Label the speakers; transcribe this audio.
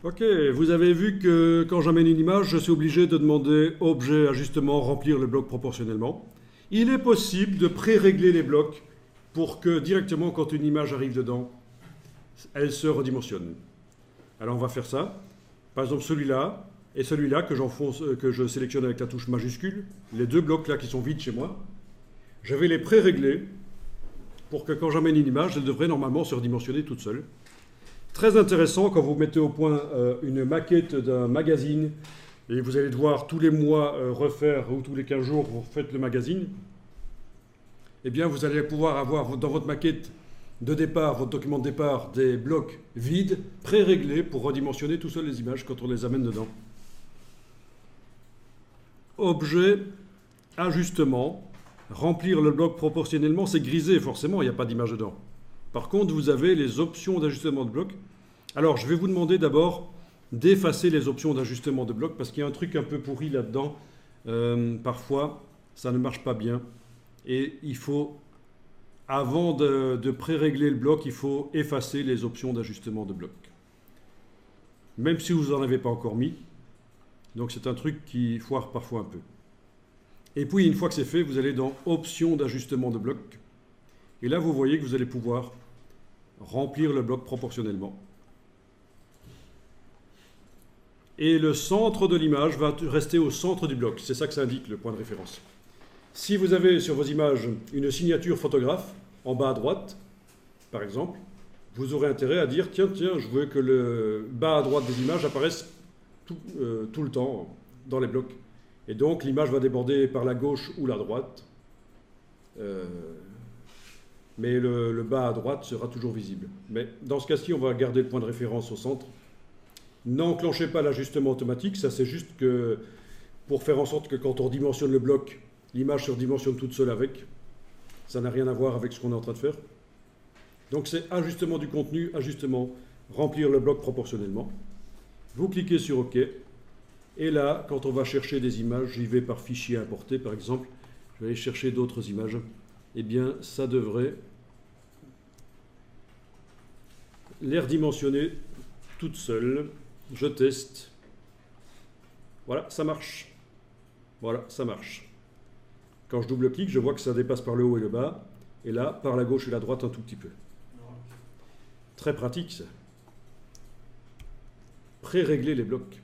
Speaker 1: Ok, vous avez vu que quand j'amène une image, je suis obligé de demander objet, ajustement, remplir le bloc proportionnellement. Il est possible de pré-régler les blocs pour que directement quand une image arrive dedans, elle se redimensionne. Alors on va faire ça. Par exemple celui-là et celui-là que je sélectionne avec la touche majuscule, les deux blocs là qui sont vides chez moi, je vais les pré-régler pour que quand j'amène une image, elle devrait normalement se redimensionner toute seule. Très intéressant quand vous mettez au point une maquette d'un magazine et vous allez devoir tous les mois refaire ou tous les 15 jours vous faites le magazine. Eh bien vous allez pouvoir avoir dans votre maquette de départ, votre document de départ, des blocs vides, pré-réglés pour redimensionner tout seul les images quand on les amène dedans. Objet, ajustement, remplir le bloc proportionnellement, c'est grisé forcément, il n'y a pas d'image dedans. Par contre, vous avez les options d'ajustement de bloc. Alors, je vais vous demander d'abord d'effacer les options d'ajustement de bloc parce qu'il y a un truc un peu pourri là-dedans. Parfois, ça ne marche pas bien. Et il faut, avant de pré-régler le bloc, il faut effacer les options d'ajustement de bloc. Même si vous n'en avez pas encore mis. Donc, c'est un truc qui foire parfois un peu. Et puis, une fois que c'est fait, vous allez dans options d'ajustement de bloc. Et là, vous voyez que vous allez pouvoir remplir le bloc proportionnellement. Et le centre de l'image va rester au centre du bloc. C'est ça que ça indique, le point de référence. Si vous avez sur vos images une signature photographe, en bas à droite, par exemple, vous aurez intérêt à dire, tiens, je veux que le bas à droite des images apparaisse tout le temps dans les blocs. Et donc, l'image va déborder par la gauche ou la droite. Mais le bas à droite sera toujours visible. Mais dans ce cas-ci, on va garder le point de référence au centre. N'enclenchez pas l'ajustement automatique, ça c'est juste que pour faire en sorte que quand on dimensionne le bloc, l'image se redimensionne toute seule avec. Ça n'a rien à voir avec ce qu'on est en train de faire. Donc c'est ajustement du contenu, ajustement, remplir le bloc proportionnellement. Vous cliquez sur OK. Et là, quand on va chercher des images, j'y vais par fichier importé par exemple, je vais aller chercher d'autres images. Eh bien, ça devrait les redimensionner toute seule. Je teste. Voilà, ça marche. Voilà, ça marche. Quand je double-clique, je vois que ça dépasse par le haut et le bas. Et là, par la gauche et la droite un tout petit peu. Très pratique, ça. Pré-régler les blocs.